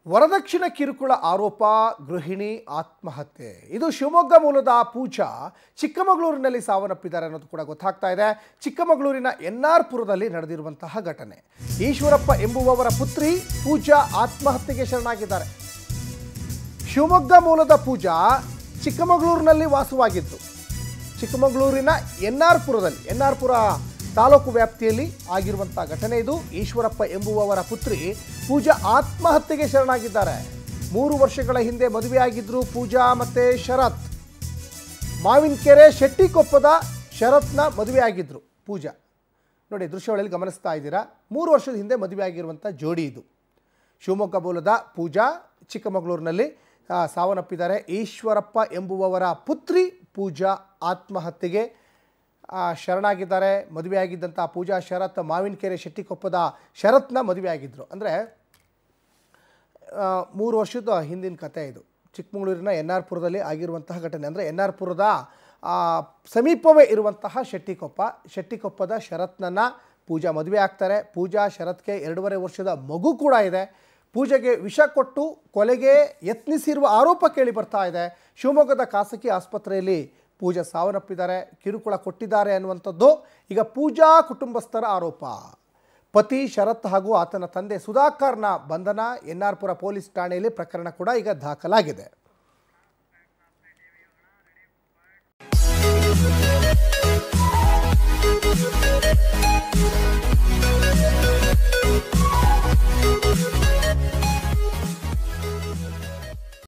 ವರದಕ್ಷಿಣೆ ಕಿರುಕುಳ ಆರೋಪ, ಗೃಹಿಣಿ ಆತ್ಮಹತ್ಯೆ. ಇದು ಶಿವಮೊಗ್ಗ ಮೂಲದ ಪೂಜಾ ಚಿಕ್ಕಮಗಳೂರಿನಲ್ಲಿ ಸಾವನ್ನಪ್ಪಿದ್ದಾರೆ ಅನ್ನೋದು ಕೂಡ ಗೊತ್ತಾಗ್ತಾ ಇದೆ. ಚಿಕ್ಕಮಗಳೂರಿನ ಎನ್ಆರ್ ಪುರದಲ್ಲಿ ನಡೆದಿರುವಂತಹ ಘಟನೆ. ಈಶ್ವರಪ್ಪ ಎಂಬುವವರ ಪುತ್ರಿ ಪೂಜಾ ಆತ್ಮಹತ್ಯೆಗೆ ಶರಣಾಗಿದ್ದಾರೆ. ಶಿವಮೊಗ್ಗ ಮೂಲದ ಪೂಜಾ ಚಿಕ್ಕಮಗಳೂರಿನಲ್ಲಿ ವಾಸವಾಗಿದ್ದು, ಚಿಕ್ಕಮಗಳೂರಿನ ಎನ್ಆರ್ ಪುರ ತಾಲೂಕು ವ್ಯಾಪ್ತಿಯಲ್ಲಿ ಆಗಿರುವಂತಹ ಘಟನೆ ಇದು. ಈಶ್ವರಪ್ಪ ಎಂಬುವವರ ಪುತ್ರಿ ಪೂಜಾ ಆತ್ಮಹತ್ಯೆಗೆ ಶರಣಾಗಿದ್ದಾರೆ. 3 ವರ್ಷಗಳ ಹಿಂದೆ ಮದುವೆಯಾಗಿದ್ರು ಪೂಜಾ ಮತ್ತು ಶರತ್. ಮಾವಿನಕೆರೆ ಶೆಟ್ಟಿಕೊಪ್ಪದ ಶರತ್ನ ಮದುವೆಯಾಗಿದ್ರು ಪೂಜಾ. ನೋಡಿ, ದೃಶ್ಯಗಳಲ್ಲಿ ಗಮನಿಸ್ತಾ ಇದ್ದೀರಾ. 3 ವರ್ಷದ ಹಿಂದೆ ಮದುವೆಯಾಗಿರುವಂಥ ಜೋಡಿ ಇದು. ಶಿವಮೊಗ್ಗ ಮೂಲದ ಪೂಜಾ ಚಿಕ್ಕಮಗಳೂರಿನಲ್ಲಿ ಸಾವನ್ನಪ್ಪಿದ್ದಾರೆ. ಈಶ್ವರಪ್ಪ ಎಂಬುವವರ ಪುತ್ರಿ ಪೂಜಾ ಆತ್ಮಹತ್ಯೆಗೆ ಶರಣಾಗಿದ್ದಾರೆ. ಮದುವೆಯಾಗಿದ್ದಂಥ ಪೂಜಾ ಶರತ್ ಮಾವಿನಕೆರೆ ಶೆಟ್ಟಿಕೊಪ್ಪದ ಶರತ್ನ ಮದುವೆಯಾಗಿದ್ದರು. ಅಂದರೆ 3 ವರ್ಷದ ಹಿಂದಿನ ಕಥೆ ಇದು. ಚಿಕ್ಕಮಗಳೂರಿನ ಎನ್ಆರ್ ಪುರದಲ್ಲಿ ಆಗಿರುವಂತಹ ಘಟನೆ. ಅಂದರೆ ಎನ್ಆರ್ ಪುರದ ಸಮೀಪವೇ ಇರುವಂತಹ ಶೆಟ್ಟಿಕೊಪ್ಪದ ಶರತ್ನನ್ನು ಪೂಜಾ ಮದುವೆ ಆಗ್ತಾರೆ. ಪೂಜಾ ಶರತ್ಗೆ 2.5 ವರ್ಷದ ಮಗು ಕೂಡ ಇದೆ. ಪೂಜೆಗೆ ವಿಷ ಕೊಟ್ಟು ಕೊಲೆಗೆ ಯತ್ನಿಸಿರುವ ಆರೋಪ ಕೇಳಿ ಬರ್ತಾ ಇದೆ. ಶಿವಮೊಗ್ಗದ ಖಾಸಗಿ ಆಸ್ಪತ್ರೆಯಲ್ಲಿ ಪೂಜಾ ಸಾವನ್ನಪ್ಪಿದ್ದಾರೆ. ಕಿರುಕುಳ ಕೊಟ್ಟಿದ್ದಾರೆ ಅನ್ನುವಂಥದ್ದು ಈಗ ಪೂಜಾ ಕುಟುಂಬಸ್ಥರ ಆರೋಪ. ಪತಿ ಶರತ್ ಹಾಗೂ ಆತನ ತಂದೆ ಸುಧಾಕರ್ನ ಬಂಧನ. ಎನ್ಆರ್ ಪುರ ಪೊಲೀಸ್ ಠಾಣೆಯಲ್ಲಿ ಪ್ರಕರಣ ಕೂಡ ಈಗ ದಾಖಲಾಗಿದೆ.